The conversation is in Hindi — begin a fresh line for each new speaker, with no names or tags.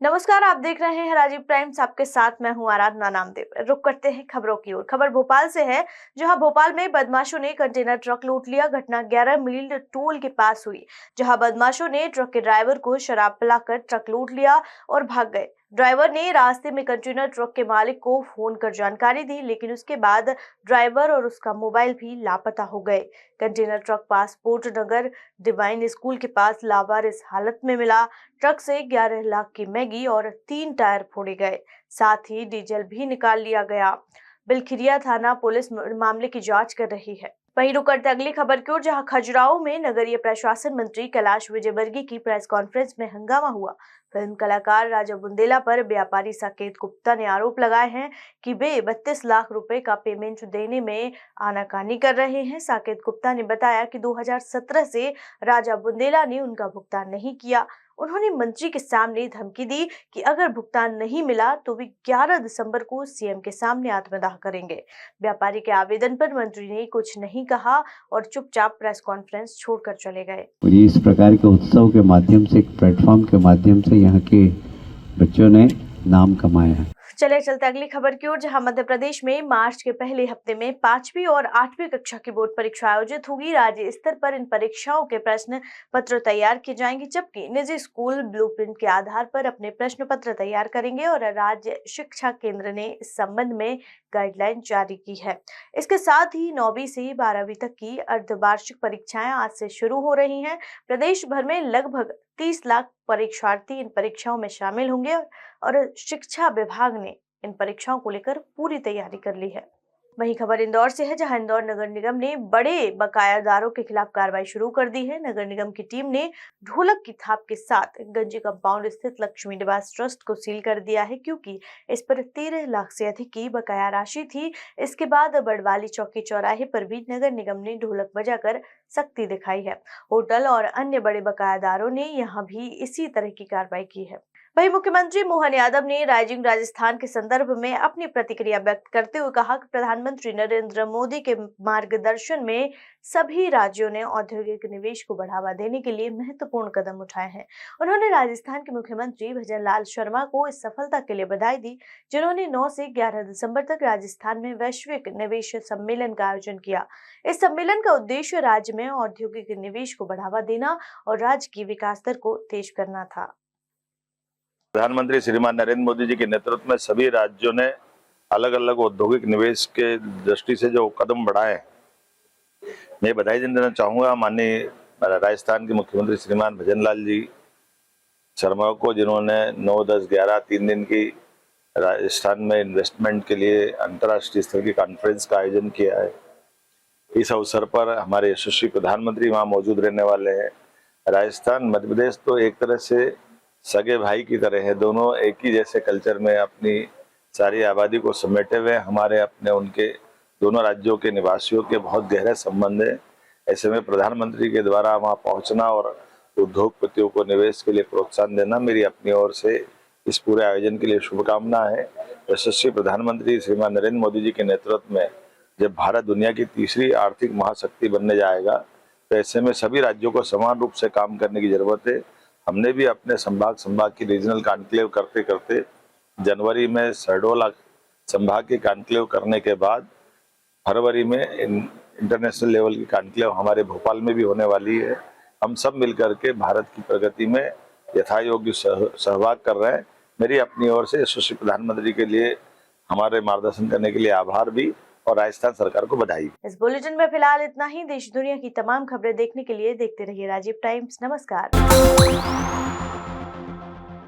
नमस्कार, आप देख रहे हैं राजीव टाइम्स। आपके साथ मैं हूं आराधना नामदेव। रुक करते हैं खबरों की ओर। खबर भोपाल से है, जहां भोपाल में बदमाशों ने कंटेनर ट्रक लूट लिया। घटना 11 मील टोल के पास हुई, जहां बदमाशों ने ट्रक के ड्राइवर को शराब पिलाकर ट्रक लूट लिया और भाग गए। ड्राइवर ने रास्ते में कंटेनर ट्रक के मालिक को फोन कर जानकारी दी, लेकिन उसके बाद ड्राइवर और उसका मोबाइल भी लापता हो गए। कंटेनर ट्रक पासपोर्ट नगर डिवाइन स्कूल के पास लावारिस हालत में मिला। ट्रक से 11 लाख की मैगी और 3 टायर फोड़े गए, साथ ही डीजल भी निकाल लिया गया। बिलखिरिया थाना पुलिस मामले की जांच कर रही है। वहीं रुक करते अगली खबर की ओर, जहां खजुराहो में नगरीय प्रशासन मंत्री कैलाश विजयवर्गीय की प्रेस कॉन्फ्रेंस में हंगामा हुआ। फिल्म कलाकार राजा बुंदेला पर व्यापारी साकेत गुप्ता ने आरोप लगाए हैं कि वे 32 लाख रुपए का पेमेंट देने में आनाकानी कर रहे हैं। साकेत गुप्ता ने बताया कि 2017 से राजा बुंदेला ने उनका भुगतान नहीं किया। उन्होंने मंत्री के सामने धमकी दी कि अगर भुगतान नहीं मिला तो वे 11 दिसंबर को सीएम के सामने आत्मदाह करेंगे। व्यापारी के आवेदन पर मंत्री ने कुछ नहीं कहा और चुपचाप प्रेस कॉन्फ्रेंस छोड़कर चले गए।
इस प्रकार के उत्सव के माध्यम से, एक प्लेटफॉर्म के माध्यम से यहाँ के बच्चों ने नाम कमाया है।
चले चलते अगली खबर की ओर, जहां मध्य प्रदेश में मार्च के पहले हफ्ते में 5वीं और 8वीं कक्षा की बोर्ड परीक्षा आयोजित होगी। राज्य स्तर पर इन परीक्षाओं के प्रश्न पत्र तैयार किए जाएंगे, जबकि निजी स्कूल ब्लूप्रिंट के आधार पर अपने प्रश्न पत्र तैयार करेंगे और राज्य शिक्षा केंद्र ने इस संबंध में गाइडलाइन जारी की है। इसके साथ ही 9वीं से 12वीं तक की अर्धवार्षिक परीक्षाएं आज से शुरू हो रही हैं। प्रदेश भर में लगभग 30 लाख परीक्षार्थी इन परीक्षाओं में शामिल होंगे और शिक्षा विभाग ने इन परीक्षाओं को लेकर पूरी तैयारी कर ली है। वहीं खबर इंदौर से है, जहां इंदौर नगर निगम ने बड़े बकायादारों के खिलाफ कार्रवाई शुरू कर दी है। नगर निगम की टीम ने ढोलक की थाप के साथ गंजी कंपाउंड स्थित लक्ष्मी निवास ट्रस्ट को सील कर दिया है, क्योंकि इस पर 13 लाख से अधिक की बकाया राशि थी। इसके बाद बड़वाली चौकी चौराहे पर भी नगर निगम ने ढोलक बजाकर सख्ती दिखाई है। होटल और अन्य बड़े बकायादारों ने यहाँ भी इसी तरह की कार्रवाई की है। वहीं मुख्यमंत्री मोहन यादव ने राइजिंग राजस्थान के संदर्भ में अपनी प्रतिक्रिया व्यक्त करते हुए कहा कि प्रधानमंत्री नरेंद्र मोदी के मार्गदर्शन में सभी राज्यों ने औद्योगिक निवेश को बढ़ावा देने के लिए महत्वपूर्ण कदम उठाए हैं। उन्होंने राजस्थान के मुख्यमंत्री भजन लाल शर्मा को इस सफलता के लिए बधाई दी, जिन्होंने 9 से 11 दिसंबर तक राजस्थान में वैश्विक निवेश सम्मेलन का आयोजन किया। इस सम्मेलन का उद्देश्य राज्य में औद्योगिक निवेश को बढ़ावा देना और राज्य की विकास दर को तेज करना था।
प्रधानमंत्री श्रीमान नरेंद्र मोदी जी के नेतृत्व में सभी राज्यों ने अलग अलग औद्योगिक निवेश के दृष्टि से जो कदम बढ़ाए, मैं बधाई देना चाहूँगा माननीय राजस्थान के मुख्यमंत्री श्रीमान भजन लाल जी शर्मा को, जिन्होंने 9, 10, 11 3 दिन की राजस्थान में इन्वेस्टमेंट के लिए अंतर्राष्ट्रीय स्तर की कॉन्फ्रेंस का आयोजन किया है। इस अवसर पर हमारे यशस्वी प्रधानमंत्री वहाँ मौजूद रहने वाले हैं। राजस्थान मध्य प्रदेश तो एक तरह से सगे भाई की तरह है, दोनों एक ही जैसे कल्चर में अपनी सारी आबादी को समेटे हुए हमारे अपने उनके दोनों राज्यों के निवासियों के बहुत गहरे संबंध है। ऐसे में प्रधानमंत्री के द्वारा वहां पहुंचना और उद्योगपतियों को निवेश के लिए प्रोत्साहन देना मेरी अपनी ओर से इस पूरे आयोजन के लिए शुभकामना है। यशस्वी प्रधानमंत्री श्रीमान नरेंद्र मोदी जी के नेतृत्व में जब भारत दुनिया की तीसरी आर्थिक महाशक्ति बनने जाएगा, तो ऐसे में सभी राज्यों को समान रूप से काम करने की जरूरत है। हमने भी अपने संभाग की रीजनल कॉन्क्लेव करते करते जनवरी में शहडोल संभाग के कॉन्क्लेव करने के बाद फरवरी में इंटरनेशनल लेवल की कॉन्क्लेव हमारे भोपाल में भी होने वाली है। हम सब मिलकर के भारत की प्रगति में यथायोग्य सहभाग कर रहे हैं। मेरी अपनी ओर से यशस्वी प्रधानमंत्री के लिए हमारे मार्गदर्शन करने के लिए आभार भी और राजस्थान सरकार को बधाई।
इस बुलेटिन में फिलहाल इतना ही। देश दुनिया की तमाम खबरें देखने के लिए देखते रहिए राजीव टाइम्स। नमस्कार।